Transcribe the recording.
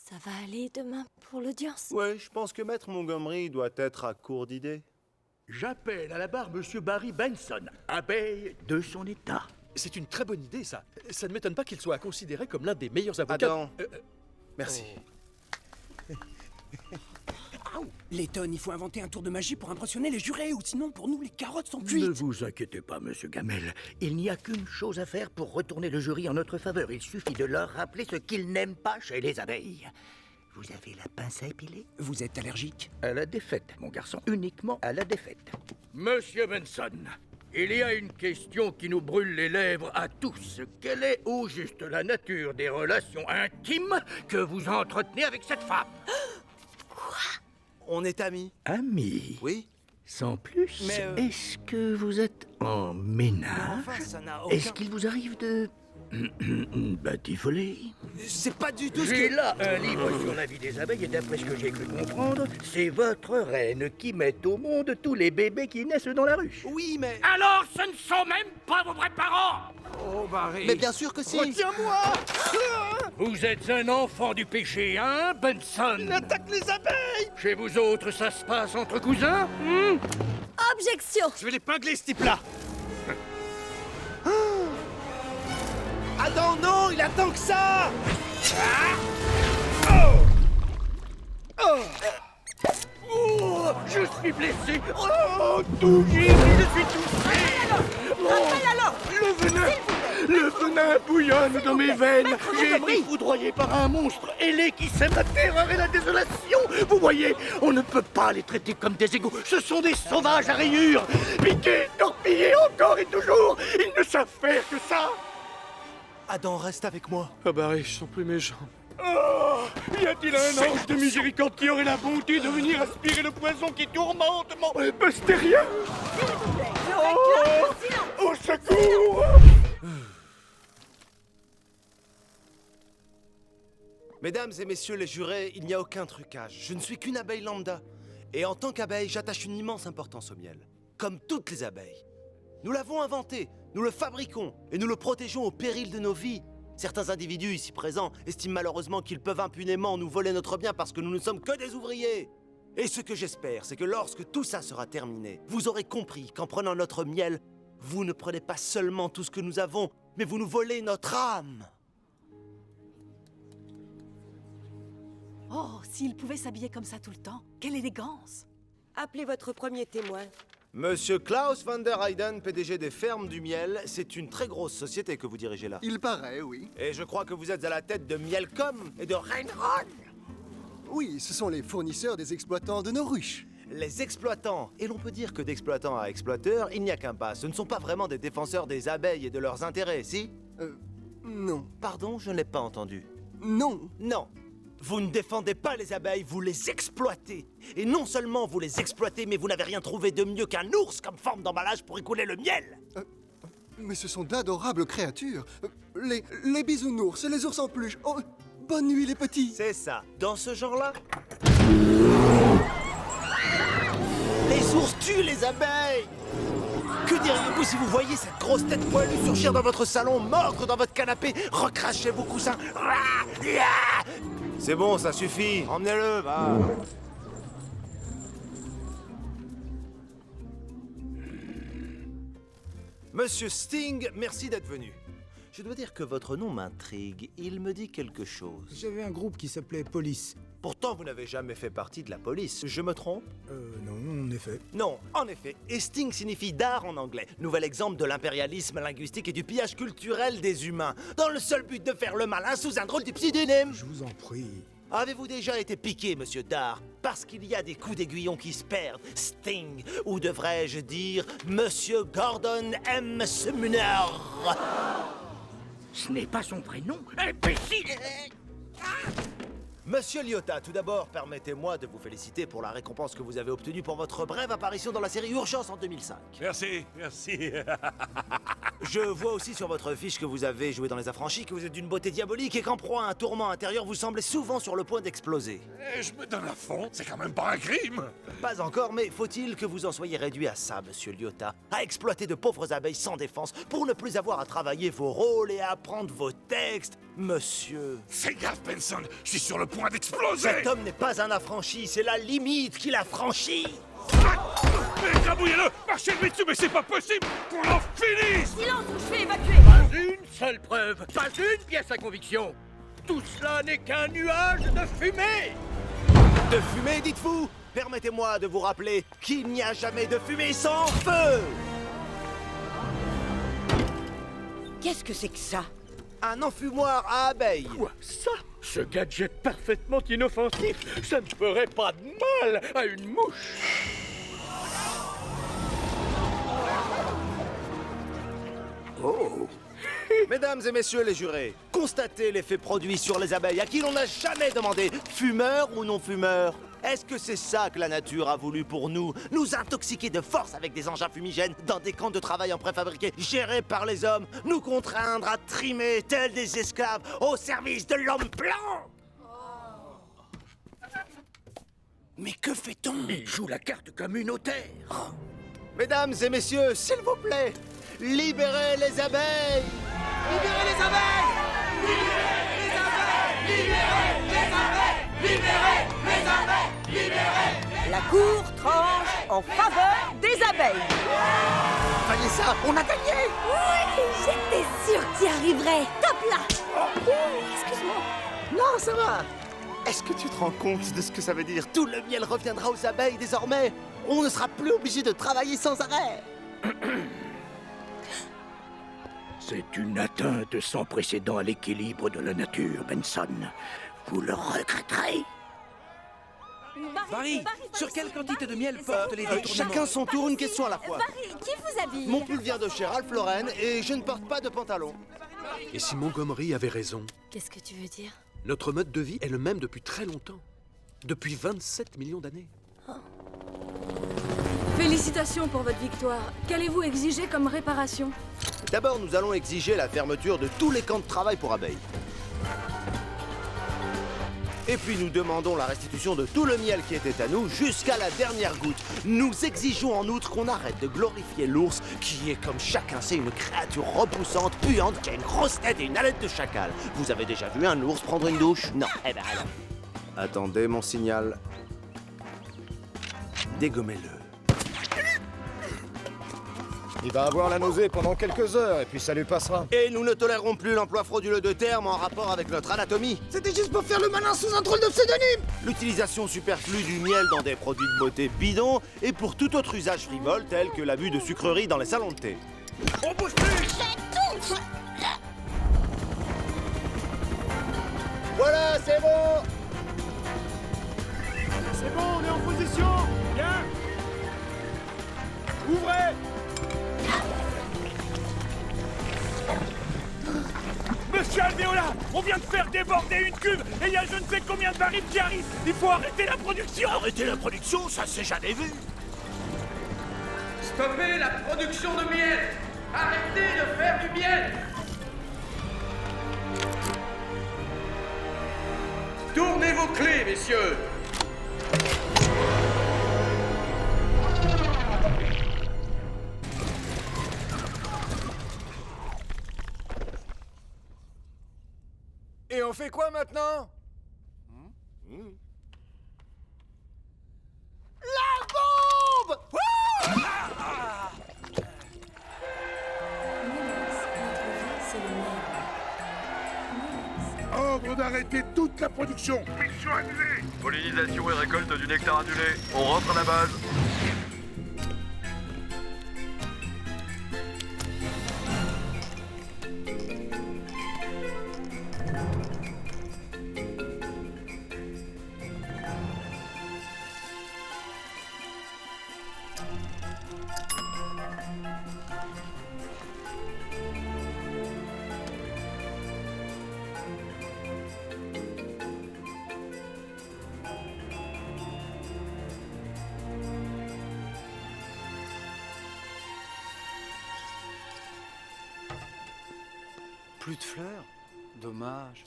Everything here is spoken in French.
Ça va aller demain pour l'audience? Ouais, je pense que Maître Montgomery doit être à court d'idées. J'appelle à la barre Monsieur Barry Benson, abeille de son état. C'est une très bonne idée, ça. Ça ne m'étonne pas qu'il soit considéré comme l'un des meilleurs avocats. Adam, merci. Letton, il faut inventer un tour de magie pour impressionner les jurés, ou sinon, pour nous, les carottes sont cuites. Ne vous inquiétez pas, Monsieur Gamel. Il n'y a qu'une chose à faire pour retourner le jury en notre faveur. Il suffit de leur rappeler ce qu'ils n'aiment pas chez les abeilles. Vous avez la pince à épiler? Vous êtes allergique? À la défaite, mon garçon. Uniquement à la défaite. Monsieur Benson, il y a une question qui nous brûle les lèvres à tous. Quelle est au juste la nature des relations intimes que vous entretenez avec cette femme? On est amis. Amis? Oui. Sans plus, Mais, est-ce que vous êtes en ménage? Enfin, ça n'a aucun... Est-ce qu'il vous arrive de... batifoler? C'est pas du tout ce J'ai que... là un livre sur la vie des abeilles et d'après ce que j'ai cru comprendre, c'est votre reine qui met au monde tous les bébés qui naissent dans la ruche. Oui, mais... Alors ce ne sont même pas vos vrais parents! Oh, Barry. Mais bien sûr que si. Retiens-moi! Vous êtes un enfant du péché, hein, Benson? Il attaque les abeilles. Chez vous autres, ça se passe entre cousins? Objection! Je vais l'épingler, ce type-là. Adam, non, il attend que ça. Oh, je suis blessé! Oh, tout gire, je suis touché! Le venin bouillonne dans mes veines! J'ai été foudroyé par un monstre ailé qui sème la terreur et la désolation! Vous voyez, on ne peut pas les traiter comme des égaux! Ce sont des sauvages à rayures! Piqués, torpillés encore et toujours! Ils ne savent faire que ça! Adam, reste avec moi. Ah Barry, je sens plus mes jambes. Oh, y a-t-il un ange de miséricorde qui aurait la bonté de venir aspirer le poison qui tourmente mon postérieur? Au secours! Mesdames et messieurs les jurés, il n'y a aucun trucage. Je ne suis qu'une abeille lambda. Et en tant qu'abeille, j'attache une immense importance au miel. Comme toutes les abeilles. Nous l'avons inventé, nous le fabriquons, et nous le protégeons au péril de nos vies. Certains individus ici présents estiment malheureusement qu'ils peuvent impunément nous voler notre bien parce que nous ne sommes que des ouvriers. Et ce que j'espère, c'est que lorsque tout ça sera terminé, vous aurez compris qu'en prenant notre miel, vous ne prenez pas seulement tout ce que nous avons, mais vous nous volez notre âme. Oh, s'il pouvait s'habiller comme ça tout le temps, quelle élégance! Appelez votre premier témoin. Monsieur Klaus van der Heyden, PDG des Fermes du Miel, c'est une très grosse société que vous dirigez là. Il paraît, oui. Et je crois que vous êtes à la tête de Mielcom et de Reinron. Oui, ce sont les fournisseurs des exploitants de nos ruches. Les exploitants, et l'on peut dire que d'exploitants à exploiteurs, il n'y a qu'un pas. Ce ne sont pas vraiment des défenseurs des abeilles et de leurs intérêts, si? Non. Pardon, je n'ai pas entendu. Non. Non. Vous ne défendez pas les abeilles, vous les exploitez. Et non seulement vous les exploitez, mais vous n'avez rien trouvé de mieux qu'un ours comme forme d'emballage pour écouler le miel. Mais ce sont d'adorables créatures. Les bisounours, les ours en peluche. Oh, bonne nuit, les petits. C'est ça. Dans ce genre-là, les ours tuent les abeilles. Que diriez-vous si vous voyez cette grosse tête poilue surgir dans votre salon, mordre dans votre canapé, recracher vos coussins? C'est bon, ça suffit. Emmenez-le, va. Monsieur Sting, merci d'être venu. Je dois dire que votre nom m'intrigue. Il me dit quelque chose. J'avais un groupe qui s'appelait Police. Pourtant, vous n'avez jamais fait partie de la police. Je me trompe? Non, en effet. Non, en effet. Et Sting signifie d'art en anglais. Nouvel exemple de l'impérialisme linguistique et du pillage culturel des humains. Dans le seul but de faire le malin sous un drôle de pseudonyme. Je vous en prie. Avez-vous déjà été piqué, monsieur Dard? Parce qu'il y a des coups d'aiguillon qui se perdent. Sting, ou devrais-je dire, monsieur Gordon M. Sumner. Ce n'est pas son prénom, imbécile! Monsieur Liotta, tout d'abord, permettez-moi de vous féliciter pour la récompense que vous avez obtenue pour votre brève apparition dans la série Urgence en 2005. Merci, merci. Je vois aussi sur votre fiche que vous avez joué dans Les Affranchis, que vous êtes d'une beauté diabolique et qu'en proie à un tourment intérieur, vous semblez souvent sur le point d'exploser. Je me donne à fond, c'est quand même pas un crime. Pas encore, mais faut-il que vous en soyez réduit à ça, monsieur Lyota, à exploiter de pauvres abeilles sans défense pour ne plus avoir à travailler vos rôles et à apprendre vos textes, monsieur. Fais gaffe, Benson, je suis sur le point d'exploser. Cet homme n'est pas un affranchi, c'est la limite qu'il a franchie. Mais grabouillez-le, marchez lui dessus, mais c'est pas possible qu'on en finisse. Silence ou je fais évacuer. Pas une seule preuve, pas une pièce à conviction. Tout cela n'est qu'un nuage de fumée. De fumée, dites-vous? Permettez-moi de vous rappeler qu'il n'y a jamais de fumée sans feu. Qu'est-ce que c'est que ça? Un enfumoir à abeilles. Quoi, ça? Ce gadget parfaitement inoffensif, ça ne ferait pas de mal à une mouche. Oh. Mesdames et messieurs les jurés, constatez l'effet produit sur les abeilles à qui l'on n'a jamais demandé, fumeurs ou non fumeurs. Est-ce que c'est ça que la nature a voulu pour nous? Nous intoxiquer de force avec des engins fumigènes dans des camps de travail en préfabriqué gérés par les hommes, nous contraindre à trimer tels des esclaves au service de l'homme blanc? Mais que fait-on? Il joue la carte communautaire. Mesdames et messieurs, s'il vous plaît, libérez les abeilles! Libérez les abeilles! Libérez les abeilles! Libérez les abeilles! Libérez les abeilles! Libérez! La cour tranche en faveur des abeilles. Voyez ça, on a gagné! Oui, j'étais sûre que tu y arriverais. Top là. Excuse-moi. Non, ça va! Est-ce que tu te rends compte de ce que ça veut dire? Tout le miel reviendra aux abeilles désormais! On ne sera plus obligé de travailler sans arrêt! C'est une atteinte sans précédent à l'équilibre de la nature, Benson. Vous le regretterez. Barry, sur quelle quantité de miel portent les détournements? Chacun son tour, une question à la fois. Barry, qui vous habille? Mon pull vient de chez Ralph Lauren et je ne porte pas de pantalon. Et si Montgomery avait raison, Qu'est-ce que tu veux dire? notre mode de vie est le même depuis très longtemps. Depuis 27 millions d'années. Félicitations pour votre victoire. Qu'allez-vous exiger comme réparation? D'abord, nous allons exiger la fermeture de tous les camps de travail pour abeilles. Et puis nous demandons la restitution de tout le miel qui était à nous jusqu'à la dernière goutte. Nous exigeons en outre qu'on arrête de glorifier l'ours, qui est, comme chacun sait, une créature repoussante, puante, qui a une grosse tête et une haleine de chacal. Vous avez déjà vu un ours prendre une douche? Non. Eh ben alors. Attendez mon signal. Dégommez-le. Il va avoir la nausée pendant quelques heures et puis ça lui passera. Et nous ne tolérerons plus l'emploi frauduleux de termes en rapport avec notre anatomie. C'était juste pour faire le malin sous un drôle de pseudonyme. L'utilisation superflue du miel dans des produits de beauté bidons et pour tout autre usage frivole tel que l'abus de sucreries dans les salons de thé. On bouge plus. Voilà, c'est bon! C'est bon, on est en position. Bien. Ouvrez. Monsieur Alveola, on vient de faire déborder une cuve et il y a je ne sais combien de barils qui arrivent. Il faut arrêter la production. Arrêtez la production, ça s'est jamais vu. Stoppez la production de miel. Arrêtez de faire du miel. Tournez vos clés, messieurs. Et on fait quoi maintenant? La bombe! Ordre d'arrêter toute la production. Mission annulée. Pollinisation et récolte du nectar annulé. On rentre à la base. Plus de fleurs? Dommage.